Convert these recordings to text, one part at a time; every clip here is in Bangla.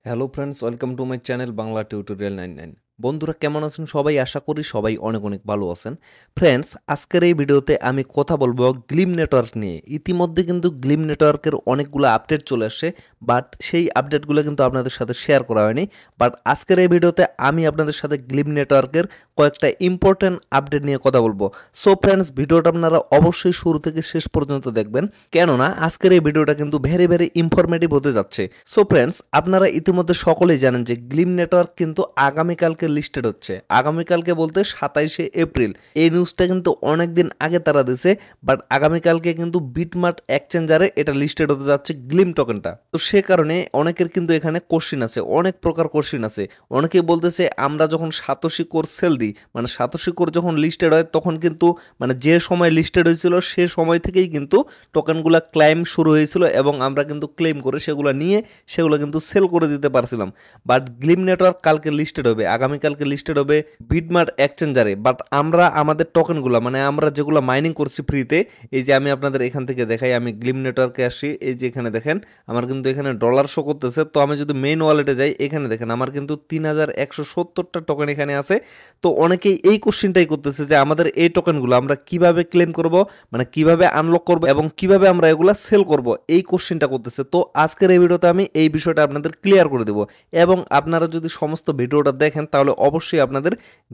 Hello friends, welcome to my channel Bangla tutorial 99। বন্ধুরা কেমন আছেন সবাই? আশা করি সবাই অনেক অনেক ভালো আছেন। ফ্রেন্ডস, আজকের এই ভিডিওতে আমি কথা বলবো গ্লিম নেটওয়ার্ক নিয়ে। ইতিমধ্যে কিন্তু গ্লিম নেটওয়ার্কের অনেকগুলো আপডেট চলে আসছে, বাট সেই আপডেটগুলো কিন্তু আপনাদের সাথে শেয়ার করা হয়নি। বাট আজকের এই ভিডিওতে আমি আপনাদের সাথে গ্লিম নেটওয়ার্কের কয়েকটা ইম্পর্ট্যান্ট আপডেট নিয়ে কথা বলবো। সো ফ্রেন্ডস, ভিডিওটা আপনারা অবশ্যই শুরু থেকে শেষ পর্যন্ত দেখবেন, কেননা আজকের এই ভিডিওটা কিন্তু ভেরি ভেরি ইনফরমেটিভ হতে যাচ্ছে। সো ফ্রেন্ডস, আপনারা ইতিমধ্যে সকলেই জানেন যে গ্লিম নেটওয়ার্ক কিন্তু আগামীকালকে লিস্টেড হচ্ছে। আগামীকালকে বলতে 27শে এপ্রিল। এই নিউজটা কিন্তু অনেকদিন আগে তারা দিছে, বাট আগামীকালকে কিন্তু বিটমার্ট এক্সচেঞ্জারে এটা লিস্টেড হতে যাচ্ছে গ্লিম টোকেনটা। তো সে কারণে অনেকের কিন্তু এখানে কোশ্চিন আছে, অনেক প্রকার কোশ্চিন আছে। অনেকেই বলতেছে আমরা যখন সাতোশি কোর সেল দিই, মানে সাতোশি কোর যখন লিস্টেড হয় তখন কিন্তু মানে যে সময় লিস্টেড হয়েছিল সে সময় থেকেই কিন্তু টোকেনগুলো ক্লাইম শুরু হয়েছিল এবং আমরা কিন্তু ক্লেম করে সেগুলো নিয়ে সেগুলো কিন্তু সেল করে দিতে পারছিলাম। বাট গ্লিম নেটওয়ার্ক কালকে লিস্টেড হবে, আগামীকালকে লিস্টেড হবে বিটমার্ট এক্সচেঞ্জারে। বাট আমরা আমাদের টোকেনগুলো মানে আমরা যেগুলো মাইনিং করছি ফ্রিতে, এই যে আমি আপনাদের এখান থেকে দেখাই, আমি গ্লিম নেটওয়ার্কে আসি, এই যে এখানে দেখেন আমার কিন্তু এখানে ডলার শো করতেছে। তো আমি যদি মেইন ওয়ালেটে যাই, এখানে দেখেন আমার কিন্তু 3170টা টোকেন এখানে আছে। তো অনেকেই এই কোশ্চিনটাই করতেছে যে আমাদের এই টোকেনগুলো আমরা কিভাবে ক্লেম করব, মানে কিভাবে আনলক করব এবং কিভাবে আমরা এগুলা সেল করব, এই কোশ্চিনটা করতেছে। তো আজকের এই ভিডিওতে আমি এই বিষয়টা আপনাদের ক্লিয়ার করে দেব এবং আপনারা যদি সমস্ত ভিডিওটা দেখেন তাহলে অবশ্যই আপনাদের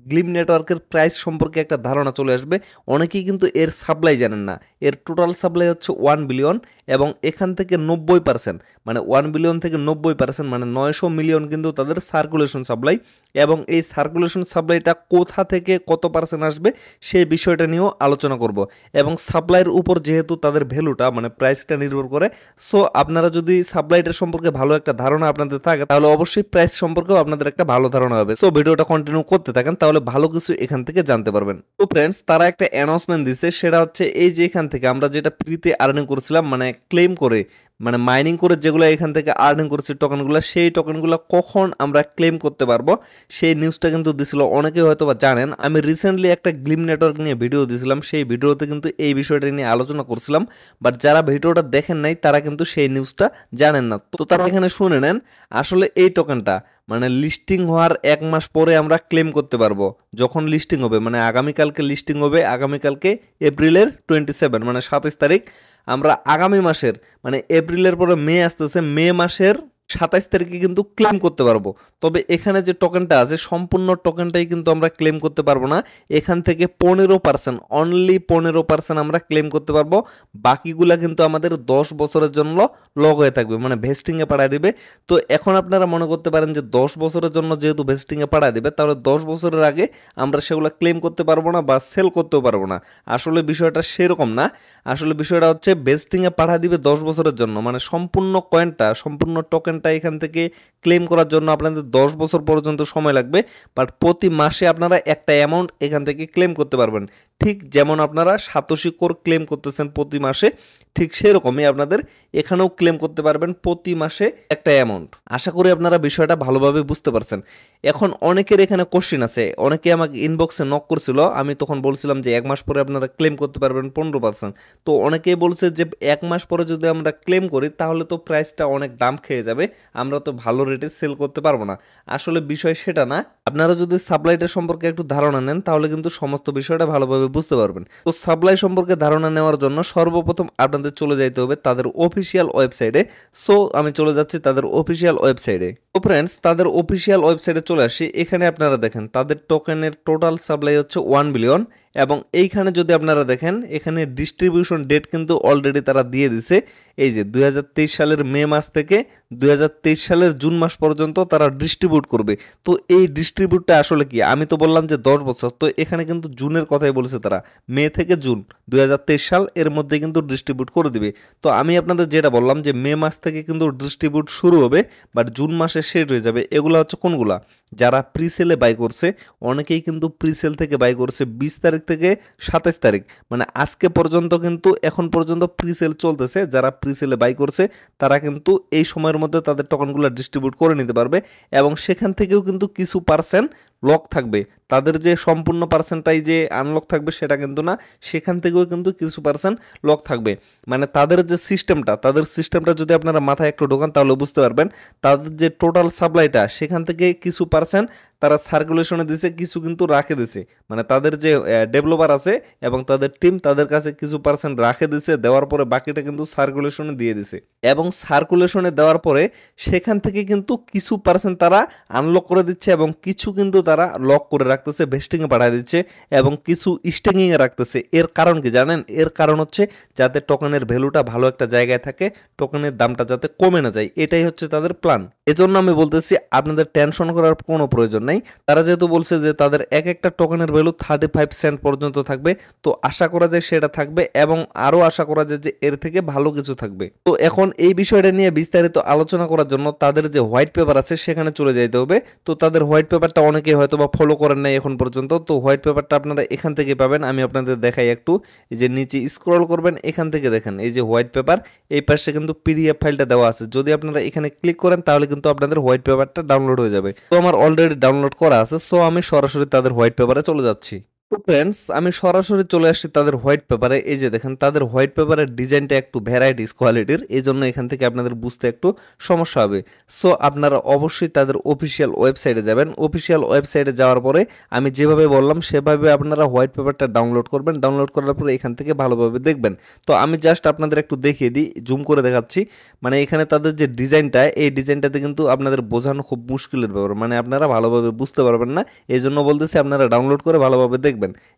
গ্লিম নেটওয়ার্কের প্রাইস সম্পর্কে একটা ধারণা চলে আসবে। অনেকেই কিন্তু এর সাপ্লাই জানেন না। এর টোটাল সাপ্লাই হচ্ছে 1 বিলিয়ন এবং এখান থেকে 90% মানে 1 বিলিয়ন থেকে 90% মানে 900 মিলিয়ন কিন্তু তাদের সার্কুলেশন সাপ্লাই, এবং এই সার্কুলেশন সাপ্লাইটা কোথা থেকে কত পার্সেন্ট আসবে সেই বিষয়টা নিয়েও আলোচনা করব। এবং সাপ্লাইয়ের উপর যেহেতু তাদের ভ্যালুটা মানে প্রাইসটা নির্ভর করে, সো আপনারা যদি সাপ্লাইটার সম্পর্কে ভালো একটা ধারণা আপনাদের থাকে তাহলে অবশ্যই প্রাইস সম্পর্কেও আপনাদের একটা ভালো ধারণা হবে। সো ভিডিওটা কন্টিনিউ করতে থাকেন, তাহলে ভালো কিছু এখান থেকে জানতে পারবেন। তো ফ্রেন্ডস, তারা একটা অ্যানাউন্সমেন্ট দিছে, সেটা হচ্ছে এই যে এখান থেকে আমরা যেটা ফ্রিতে আর্নিং করছিলাম মানে ক্লেম করে মানে মাইনিং করে যেগুলো এখান থেকে আর্নিং করছি টোকেনগুলো, সেই টোকেনগুলো কখন আমরা ক্লেম করতে পারবো সেই নিউজটা কিন্তু দিছিল। অনেকে হয়তো বা জানেন, আমি রিসেন্টলি একটা গ্লিম নেটওয়ার্ক নিয়ে ভিডিও দিয়েছিলাম, সেই ভিডিওতে কিন্তু এই বিষয়টা নিয়ে আলোচনা করছিলাম। বাট যারা ভিডিওটা দেখেন নাই তারা কিন্তু সেই নিউজটা জানেন না। তো তারা এখানে শুনে নেন, আসলে এই টোকেনটা মানে লিস্টিং হওয়ার 1 মাস পরে আমরা ক্লেম করতে পারবো। যখন লিস্টিং হবে মানে আগামীকালকে লিস্টিং হবে, আগামীকালকে এপ্রিলের 27 মানে 27 তারিখ। আমরা আগামী মাসের মানে এপ্রিলের পরে মে আসতেছে, মে মাসের 27 তারিখে কিন্তু ক্লেম করতে পারবো। তবে এখানে যে টোকেনটা আছে সম্পূর্ণ টোকেনটাই কিন্তু আমরা ক্লেম করতে পারবো না। এখান থেকে 15%, অনলি 15% আমরা ক্লেম করতে পারবো। বাকিগুলা কিন্তু আমাদের 10 বছরের জন্য লক হয়ে থাকবে, মানে ভেস্টিংয়ে পাঠায় দিবে। তো এখন আপনারা মনে করতে পারেন যে 10 বছরের জন্য যেহেতু ভেস্টিংয়ে পাঠায় দিবে, তাহলে 10 বছরের আগে আমরা সেগুলো ক্লেম করতে পারবো না বা সেল করতেও পারবো না। আসলে বিষয়টা সেরকম না। আসলে বিষয়টা হচ্ছে ভেস্টিংয়ে পাঠিয়ে দিবে 10 বছরের জন্য, মানে সম্পূর্ণ কয়েনটা সম্পূর্ণ টোকেনটা এখান থেকে ক্লেম করার জন্য আপনাদের 10 বছর পর্যন্ত সময় লাগবে। বাট প্রতি মাসে আপনারা একটা অ্যামাউন্ট এখান থেকে ক্লেম করতে পারবেন। ঠিক যেমন আপনারা সাতোশি কোর ক্লেম করতেছেন প্রতি মাসে, ঠিক সেরকমই আপনাদের এখানেও ক্লেম করতে পারবেন প্রতি মাসে একটা অ্যামাউন্ট। আশা করি আপনারা বিষয়টা ভালোভাবে বুঝতে পারছেন। এখন অনেকের এখানে কোশ্চিন আছে, অনেকে আমাকে ইনবক্সে নক করছিল, আমি তখন বলছিলাম যে 1 মাস পরে আপনারা ক্লেম করতে পারবেন 15%। তো অনেকেই বলছে যে 1 মাস পরে যদি আমরা ক্লেম করি তাহলে তো প্রাইসটা অনেক দাম খেয়ে যাবে, আমরা তো ভালো রেটে সেল করতে পারবো না। আসলে বিষয় সেটা না। আপনারা যদি সাপ্লাইটা সম্পর্কে একটু ধারণা নেন তাহলে কিন্তু সমস্ত বিষয়টা ভালোভাবে বুঝতে পারবেন। তো সাপ্লাই সম্পর্কে ধারণা নেওয়ার জন্য সর্বপ্রথম আপনাদের চলে যাইতে হবে তাদের অফিসিয়াল ওয়েবসাইটে। সো আমি চলে যাচ্ছি তাদের অফিসিয়াল ওয়েবসাইটে। তো ফ্রেন্ডস, তাদের অফিসিয়াল ওয়েবসাইটে চলে আসি। এখানে আপনারা দেখেন তাদের টোকেনের টোটাল সাপ্লাই হচ্ছে 1 বিলিয়ন এবং এইখানে যদি আপনারা দেখেন এখানে ডিস্ট্রিবিউশন ডেট কিন্তু অলরেডি তারা দিয়ে দিছে। এই যে 2023 সালের মে মাস থেকে 2023 সালের জুন মাস পর্যন্ত তারা ডিস্ট্রিবিউট করবে। তো এই ডিস্ট্রিবিউটটা আসলে কি, আমি তো বললাম যে 10 বছর, তো এখানে কিন্তু জুনের কথাই বলেছে তারা, মে থেকে জুন 2023 সাল এর মধ্যে কিন্তু ডিস্ট্রিবিউট করে দিবে। তো আমি আপনাদের যেটা বললাম যে মে মাস থেকে কিন্তু ডিস্ট্রিবিউট শুরু হবে বাট জুন মাসে শেষ হয়ে যাবে। এগুলো হচ্ছে কোনগুলা, যারা প্রিসেলে বাই করছে অনেকেই কিন্তু প্রিসেল থেকে বাই করছে 20 তারিখ থেকে 27 তারিখ, মানে আজকে পর্যন্ত কিন্তু এখন পর্যন্ত প্রিসেল চলতেছে। যারা প্রিসেলে বাই করছে তারা কিন্তু এই সময়ের মধ্যে তাদের টোকেনগুলো ডিস্ট্রিবিউট করে নিতে পারবে এবং সেখান থেকেও কিন্তু কিছু পার্সেন্ট লক থাকবে। তাদের যে সম্পূর্ণ পার্সেন্টটাই যে আনলক থাকবে সেটা কিন্তু না, সেখান থেকেও কিন্তু কিছু পার্সেন্ট লক থাকবে। মানে তাদের যে সিস্টেমটা, তাদের সিস্টেমটা যদি আপনারা মাথায় একটু ঢোকান তাহলে বুঝতে পারবেন। তাদের যে টোটাল সাপ্লাইটা সেখান থেকে কিছু পার্সেন্ট তারা সার্কুলেশনে দিছে, কিছু কিন্তু রাখে দিছে। মানে তাদের যে ডেভেলপার আছে এবং তাদের টিম তাদের কাছে কিছু পার্সেন্ট রাখে দিছে, দেওয়ার পরে বাকিটা কিন্তু সার্কুলেশনে দিয়ে দিছে এবং সার্কুলেশনে দেওয়ার পরে সেখান থেকে কিন্তু কিছু পার্সেন্ট তারা আনলক করে দিচ্ছে এবং কিছু কিন্তু তারা লক করে রাখতেছে, ভেস্টিংয়ে পাঠিয়ে দিচ্ছে এবং কিছু স্টেকিংয়ে রাখতেছে। এর কারণ কি জানেন? এর কারণ হচ্ছে যাতে টোকেনের ভ্যালুটা ভালো একটা জায়গায় থাকে, টোকেনের দামটা যাতে কমে না যায়, এটাই হচ্ছে তাদের প্ল্যান। এজন্য আমি বলতেছি আপনাদের টেনশন করার কোনো প্রয়োজন নেই। তারা যেহেতু বলছে যে তাদের এক একটা টোকেনের ভ্যালু 35 সেন্ট পর্যন্ত থাকবে, তো আশা করা যায় সেটা থাকবে এবং আরও আশা করা যায় যে এর থেকে ভালো কিছু থাকবে। তো এখন এই বিষয়টা নিয়ে বিস্তারিত আলোচনা করার জন্য তাদের যে হোয়াইট পেপার আছে সেখানে চলে যাইতে হবে। তো তাদের হোয়াইট পেপারটা অনেকেই হয়তো বা ফলো করেন নাই এখন পর্যন্ত, তো হোয়াইট পেপারটা আপনারা এখান থেকে পাবেন। আমি আপনাদের দেখাই একটু, এই যে নিচে স্ক্রল করবেন এখান থেকে দেখেন এই যে হোয়াইট পেপার, এই পাশে কিন্তু পিডিএফ ফাইলটা দেওয়া আছে। যদি আপনারা এখানে ক্লিক করেন তাহলে কিন্তু আপনাদের হোয়াইট পেপারটা ডাউনলোড হয়ে যাবে। তো আমার অলরেডি ডাউনলোড করা আছে, সো আমি সরাসরি তাদের হোয়াইট পেপারে চলে যাচ্ছি। তো ফ্রেন্ডস, আমি সরাসরি চলে আসছি তাদের হোয়াইট পেপারে। এই যে দেখেন তাদের হোয়াইট পেপারের ডিজাইনটা একটু ভ্যারাইটিস কোয়ালিটির, এই জন্য এখান থেকে আপনাদের বুঝতে একটু সমস্যা হবে। সো আপনারা অবশ্যই তাদের অফিসিয়াল ওয়েবসাইটে যাবেন। অফিসিয়াল ওয়েবসাইটে যাওয়ার পরে আমি যেভাবে বললাম সেভাবে আপনারা হোয়াইট পেপারটা ডাউনলোড করবেন। ডাউনলোড করার পরে এখান থেকে ভালোভাবে দেখবেন। তো আমি জাস্ট আপনাদের একটু দেখিয়ে দিই, জুম করে দেখাচ্ছি। মানে এখানে তাদের যে ডিজাইনটা, এই ডিজাইনটাতে কিন্তু আপনাদের বোঝানো খুব মুশকিলের ব্যাপার, মানে আপনারা ভালোভাবে বুঝতে পারবেন না। এই জন্য বলতেছি আপনারা ডাউনলোড করে ভালোভাবে দেখবেন।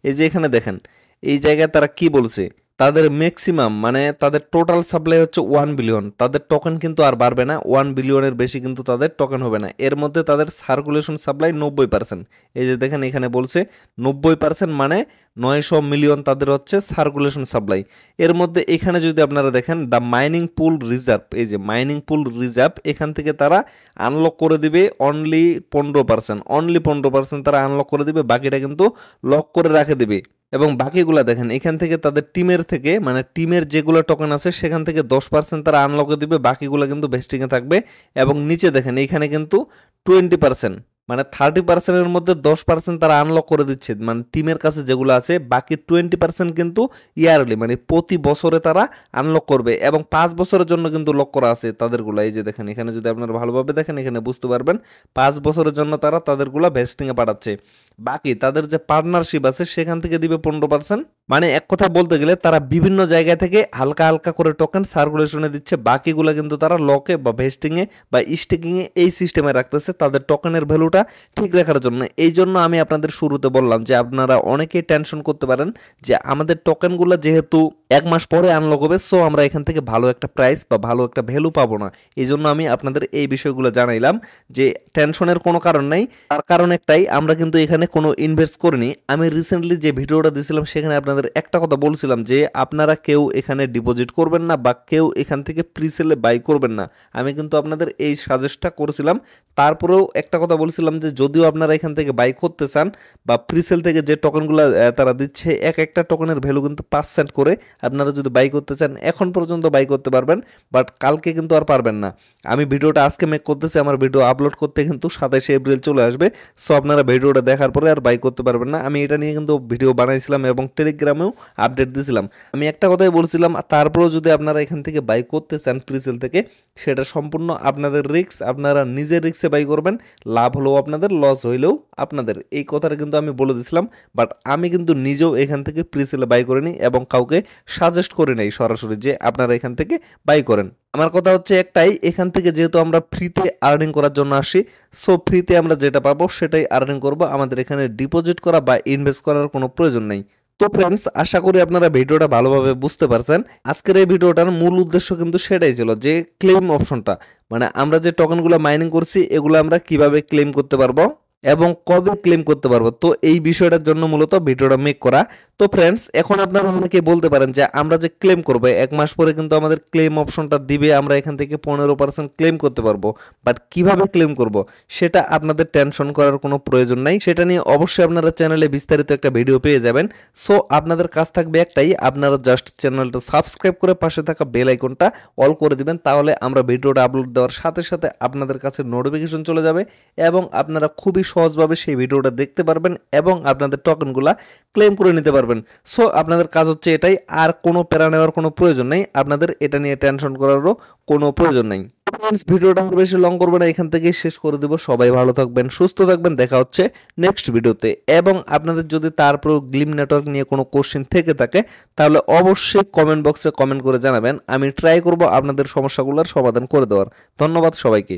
এই যে এখানে দেখেন এই জায়গায় তারা কি বলছে, তাদের ম্যাক্সিমাম মানে তাদের টোটাল সাপ্লাই হচ্ছে 1 বিলিয়ন। তাদের টোকেন কিন্তু আর বাড়বে না, 1 বিলিয়নের বেশি কিন্তু তাদের টোকেন হবে না। এর মধ্যে তাদের সার্কুলেশন সাপ্লাই 90%। এই যে দেখেন এখানে বলছে 90%, মানে 900 মিলিয়ন তাদের হচ্ছে সার্কুলেশন সাপ্লাই। এর মধ্যে এখানে যদি আপনারা দেখেন দ্য মাইনিং পুল রিজার্ভ, এই যে মাইনিং পুল রিজার্ভ, এখান থেকে তারা আনলক করে দিবে অনলি 15%। অনলি 15% তারা আনলক করে দিবে, বাকিটা কিন্তু লক করে রাখে দিবে। এবং বাকিগুলা দেখেন এখান থেকে তাদের টিমের থেকে, মানে টিমের যেগুলো টোকেন আছে সেখান থেকে 10% তারা আনলকে দিবে, বাকিগুলো কিন্তু ভেস্টিংয়ে থাকবে। এবং নিচে দেখেন এইখানে কিন্তু 20%, মানে 30%-এর মধ্যে 10% তারা আনলক করে দিচ্ছে, মানে টিমের কাছে যেগুলো আছে। বাকি 20% কিন্তু ইয়ারলি, মানে প্রতি বছরে তারা আনলক করবে এবং 5 বছরের জন্য কিন্তু লক করা আছে তাদেরগুলো। এই যে দেখেন এখানে যদি আপনারা ভালোভাবে দেখেন এখানে বুঝতে পারবেন 5 বছরের জন্য তারা তাদেরগুলো ভেস্টিংয়ে পাঠাচ্ছে। বাকি তাদের যে পার্টনারশিপ আছে সেখান থেকে দিবে 15%। মানে এক কথা বলতে গেলে তারা বিভিন্ন জায়গা থেকে হালকা হালকা করে টোকেন সার্কুলেশনে দিচ্ছে, বাকিগুলো কিন্তু তারা লকে বা ভেস্টিংয়ে বা স্টেকিংয়ে এই সিস্টেমে রাখতেছে তাদের টোকেনের ভ্যালুটা ঠিক রাখার জন্য। এই জন্য আমি আপনাদের শুরুতে বললাম যে আপনারা অনেকেই টেনশন করতে পারেন যে আমাদের টোকেনগুলো যেহেতু 1 মাস পরে আনলক হবে, সো আমরা এখান থেকে ভালো একটা প্রাইস বা ভালো একটা ভ্যালু পাবো না। এই জন্য আমি আপনাদের এই বিষয়গুলো জানাইলাম যে টেনশনের কোনো কারণ নাই। তার কারণ একটাই, আমরা কিন্তু এখানে কোনো ইনভেস্ট করিনি। আমি রিসেন্টলি যে ভিডিওটা দিয়েছিলাম সেখানে আপনাদের একটা কথা বলছিলাম যে আপনারা কেউ এখানে ডিপোজিট করবেন না বা কেউ এখান থেকে প্রিসেলে বাই করবেন না। আমি কিন্তু আপনাদের এই সাজেস্টটা করেছিলাম। তারপরেও একটা কথা বলছিলাম যে যদিও আপনারা এখান থেকে বাই করতে চান বা প্রিসেল থেকে যে টোকেনগুলো তারা দিচ্ছে, এক একটা টোকেনের ভ্যালু কিন্তু 5 সেন্ট করে। আপনারা যদি বাই করতে চান এখন পর্যন্ত বাই করতে পারবেন, বাট কালকে কিন্তু আর পারবেন না। আমি ভিডিওটা আজকে মেক করতেছি, আমার ভিডিও আপলোড করতে কিন্তু 27 এপ্রিল চলে আসবে। সো আপনারা ভিডিওটা দেখার পরে আর বাই করতে পারবেন না। আমি এটা নিয়ে কিন্তু ভিডিও বানাইছিলাম এবং টেলিগ্রামেও আপডেট দিয়েছিলাম। আমি একটা কথাই বলছিলাম, তারপরেও যদি আপনারা এখান থেকে বাই করতে চান প্রিসেল থেকে, সেটা সম্পূর্ণ আপনাদের রিস্ক। আপনারা নিজের রিস্কে বাই করবেন, লাভ হলেও আপনাদের, লস হইলেও আপনাদের। এই কথাটা কিন্তু আমি বলে দিয়েছিলাম, বাট আমি কিন্তু নিজেও এখান থেকে প্রিসেলে বাই করিনি এবং কাউকে সাজেস্ট করি নাই সরাসরি যে আপনারা এখান থেকে বাই করেন। আমার কথা হচ্ছে একটাই, এখান থেকে যেহেতু আমরা ফ্রিতে আর্নিং করার জন্য আসি, সো ফ্রিতে আমরা যেটা পাবো সেটাই আর্নিং করবো। আমাদের এখানে ডিপোজিট করা বা ইনভেস্ট করার কোনো প্রয়োজন নেই। তো ফ্রেন্ডস, আশা করি আপনারা ভিডিওটা ভালোভাবে বুঝতে পারছেন। আজকের এই ভিডিওটার মূল উদ্দেশ্য কিন্তু সেটাই ছিল যে ক্লেম অপশনটা, মানে আমরা যে টোকেনগুলো মাইনিং করছি এগুলো আমরা কিভাবে ক্লেম করতে পারবো। এবং কবে ক্লেম করতে পারবো। তো এই বিষয়টার জন্য মূলত ভিডিওটা মেক করা। তো ফ্রেন্ডস, এখন আপনারা অনেকে বলতে পারেন যে আমরা যে ক্লেম করবো 1 মাস পরে কিন্তু আমাদের ক্লেম অপশনটা দিবে, আমরা এখান থেকে 15% ক্লেম করতে পারবো, বাট কিভাবে ক্লেম করব সেটা আপনাদের টেনশন করার কোনো প্রয়োজন নাই। সেটা নিয়ে অবশ্যই আপনারা চ্যানেলে বিস্তারিত একটা ভিডিও পেয়ে যাবেন। সো আপনাদের কাজ থাকবে একটাই, আপনারা জাস্ট চ্যানেলটা সাবস্ক্রাইব করে পাশে থাকা বেল আইকনটা অল করে দিবেন, তাহলে আমরা ভিডিওটা আপলোড দেওয়ার সাথে সাথে আপনাদের কাছে নোটিফিকেশন চলে যাবে এবং আপনারা খুবই সহজভাবে সেই ভিডিওটা দেখতে পারবেন এবং আপনাদের টোকেনগুলা ক্লেম করে নিতে পারবেন। সো আপনাদের কাজ হচ্ছে এটাই, আর কোনো প্যারা নেওয়ার কোনো প্রয়োজন নেই, আপনাদের এটা নিয়ে টেনশন করারও কোনো প্রয়োজন নেই। ভিডিওটা বেশি লং করবে না, এখান থেকেই শেষ করে দিব। সবাই ভালো থাকবেন, সুস্থ থাকবেন, দেখা হচ্ছে নেক্সট ভিডিওতে। এবং আপনাদের যদি তারপর গ্লিম নেটওয়ার্ক নিয়ে কোনো কোশ্চেন থেকে থাকে তাহলে অবশ্যই কমেন্ট বক্সে কমেন্ট করে জানাবেন, আমি ট্রাই করব আপনাদের সমস্যাগুলোর সমাধান করে দেওয়ার। ধন্যবাদ সবাইকে।